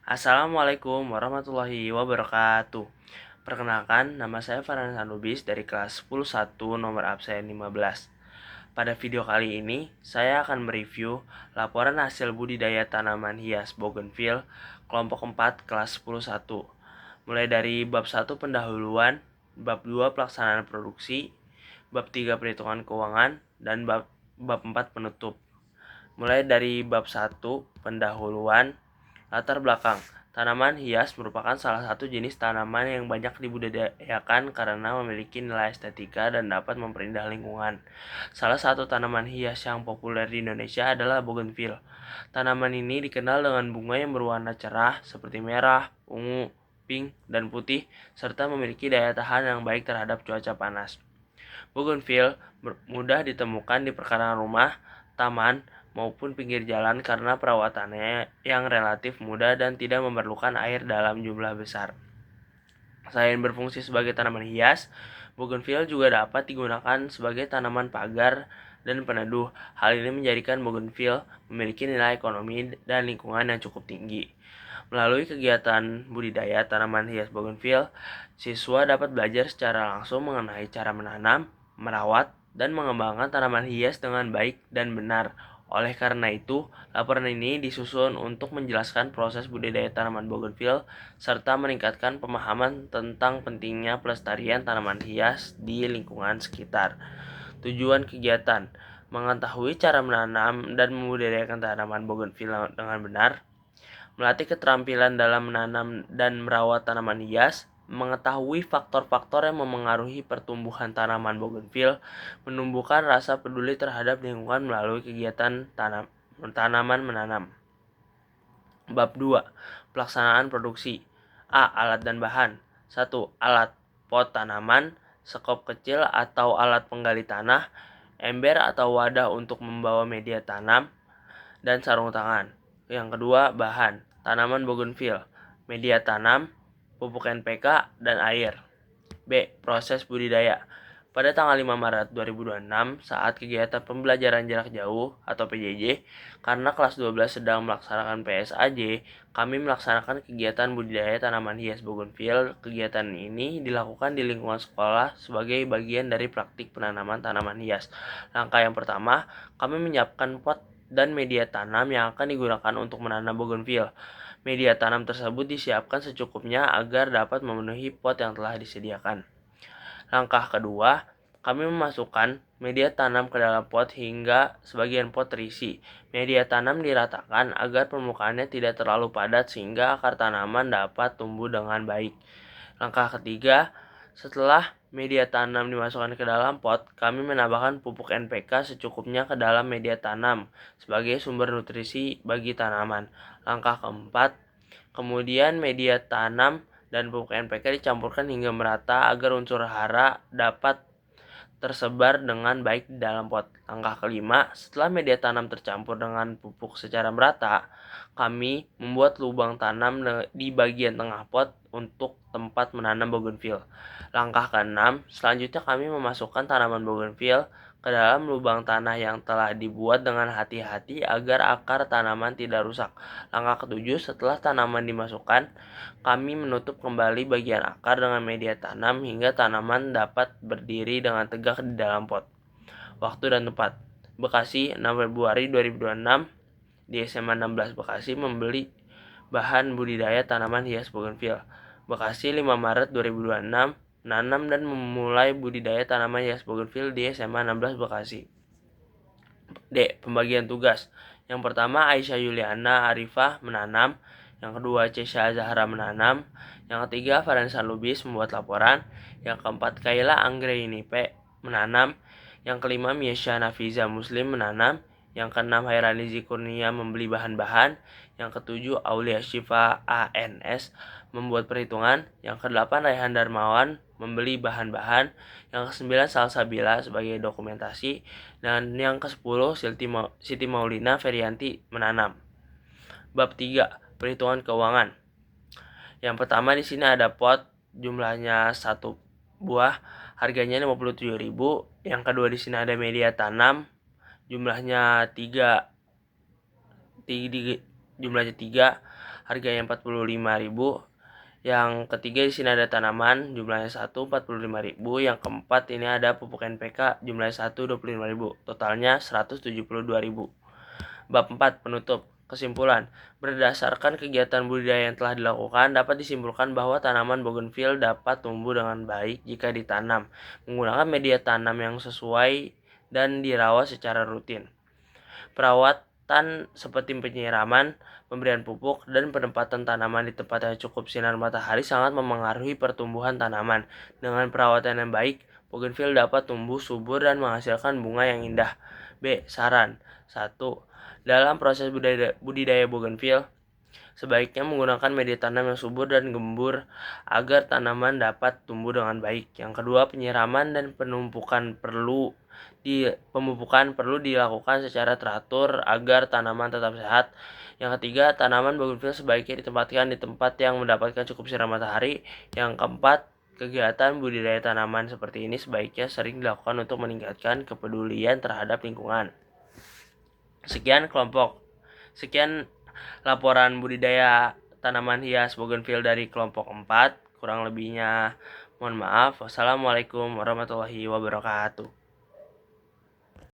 Assalamualaikum warahmatullahi wabarakatuh. Perkenalkan, nama saya Farhan Lubis dari kelas 10-1 nomor absen 15. Pada video kali ini, saya akan mereview laporan hasil budidaya tanaman hias bougainville kelompok 4 kelas 10-1. Mulai dari bab 1 pendahuluan, bab 2 pelaksanaan produksi, bab 3 perhitungan keuangan, dan bab 4 penutup. Mulai dari bab 1 pendahuluan. Latar belakang. Tanaman hias merupakan salah satu jenis tanaman yang banyak dibudidayakan karena memiliki nilai estetika dan dapat memperindah lingkungan. Salah satu tanaman hias yang populer di Indonesia adalah bougainville. Tanaman ini dikenal dengan bunga yang berwarna cerah seperti merah, ungu, pink, dan putih, serta memiliki daya tahan yang baik terhadap cuaca panas. Bougainville mudah ditemukan di perkarangan rumah, taman, maupun pinggir jalan karena perawatannya yang relatif mudah dan tidak memerlukan air dalam jumlah besar. Selain berfungsi sebagai tanaman hias, bougainville juga dapat digunakan sebagai tanaman pagar dan peneduh. Hal ini menjadikan bougainville memiliki nilai ekonomi dan lingkungan yang cukup tinggi. Melalui kegiatan budidaya tanaman hias bougainville, siswa dapat belajar secara langsung mengenai cara menanam, merawat, dan mengembangkan tanaman hias dengan baik dan benar. Oleh karena itu, laporan ini disusun untuk menjelaskan proses budidaya tanaman bougainville serta meningkatkan pemahaman tentang pentingnya pelestarian tanaman hias di lingkungan sekitar. Tujuan kegiatan: mengetahui cara menanam dan membudidayakan tanaman bougainville dengan benar, melatih keterampilan dalam menanam dan merawat tanaman hias, mengetahui faktor-faktor yang memengaruhi pertumbuhan tanaman bougainville, menumbuhkan rasa peduli terhadap lingkungan melalui kegiatan tanaman menanam. Bab 2. Pelaksanaan produksi. A. Alat dan bahan. 1. Alat: pot tanaman, sekop kecil atau alat penggali tanah, ember atau wadah untuk membawa media tanam, dan sarung tangan. Yang kedua, bahan: tanaman bougainville, media tanam, pupuk NPK, dan air. B. Proses budidaya. Pada tanggal 5 Maret 2026, saat kegiatan pembelajaran jarak jauh atau PJJ, karena kelas 12 sedang melaksanakan PSAJ, kami melaksanakan kegiatan budidaya tanaman hias bougainville. Kegiatan ini dilakukan di lingkungan sekolah sebagai bagian dari praktik penanaman tanaman hias. Langkah yang pertama, kami menyiapkan pot dan media tanam yang akan digunakan untuk menanam bougainville. Media tanam tersebut disiapkan secukupnya agar dapat memenuhi pot yang telah disediakan. Langkah kedua, kami memasukkan media tanam ke dalam pot hingga sebagian pot terisi. Media tanam diratakan agar permukaannya tidak terlalu padat sehingga akar tanaman dapat tumbuh dengan baik. Langkah ketiga, setelah media tanam dimasukkan ke dalam pot, kami menambahkan pupuk NPK secukupnya ke dalam media tanam sebagai sumber nutrisi bagi tanaman. Langkah keempat, kemudian media tanam dan pupuk NPK dicampurkan hingga merata agar unsur hara dapat tersebar dengan baik di dalam pot. Langkah kelima, setelah media tanam tercampur dengan pupuk secara merata, kami membuat lubang tanam di bagian tengah pot untuk tempat menanam bougainville. Langkah keenam, selanjutnya kami memasukkan tanaman bougainville ke dalam lubang tanah yang telah dibuat dengan hati-hati agar akar tanaman tidak rusak. Langkah ketujuh, setelah tanaman dimasukkan, kami menutup kembali bagian akar dengan media tanam hingga tanaman dapat berdiri dengan tegak di dalam pot. Waktu dan tempat: Bekasi, 6 Februari 2026. Di SMA 16 Bekasi membeli bahan budidaya tanaman hias bougainville. Bekasi, 5 Maret 2026. Menanam dan memulai budidaya tanaman hias bougainville di SMA 16 Bekasi. D. Pembagian tugas. Yang pertama, Aisyah Yuliana Arifah menanam. Yang kedua, Cesha Zahra menanam. Yang ketiga, Farhan Lubis membuat laporan. Yang keempat, Kayla Anggrenipe menanam. Yang kelima, Miesha Nafiza Muslim menanam. Yang keenam, Hairani Zikurnia membeli bahan-bahan. Yang ketujuh, Aulia Syifa ANS membuat perhitungan. Yang kedelapan, Raihan Darmawan membeli bahan-bahan. Yang kesembilan, Salsabila sebagai dokumentasi. Dan yang ke-10, Siti Maulina Ferianti menanam. Bab 3, perhitungan keuangan. Yang pertama di sini ada pot, jumlahnya 1 buah, harganya 57.000. Yang kedua di sini ada media tanam, jumlahnya 3, harganya 45.000. Yang ketiga di sini ada tanaman, jumlahnya 1, 45.000. Yang keempat ini ada pupuk NPK, jumlahnya 1, 25.000. Totalnya 172.000. Bab 4 penutup. Kesimpulan, berdasarkan kegiatan budidaya yang telah dilakukan, dapat disimpulkan bahwa tanaman bougainville dapat tumbuh dengan baik jika ditanam menggunakan media tanam yang sesuai dan dirawat secara rutin. Perawatan seperti penyiraman, pemberian pupuk, dan penempatan tanaman di tempat yang cukup sinar matahari sangat memengaruhi pertumbuhan tanaman. Dengan perawatan yang baik, bougainville dapat tumbuh subur dan menghasilkan bunga yang indah. B. Saran 1. Dalam proses budidaya bougainville, sebaiknya menggunakan media tanam yang subur dan gembur agar tanaman dapat tumbuh dengan baik. Yang kedua, penyiraman dan pemupukan perlu dilakukan secara teratur agar tanaman tetap sehat. Yang ketiga, tanaman bougainville sebaiknya ditempatkan di tempat yang mendapatkan cukup sinar matahari. Yang keempat, kegiatan budidaya tanaman seperti ini sebaiknya sering dilakukan untuk meningkatkan kepedulian terhadap lingkungan. Sekian laporan budidaya tanaman hias bougainville dari kelompok 4. Kurang lebihnya mohon maaf. Wassalamualaikum warahmatullahi wabarakatuh.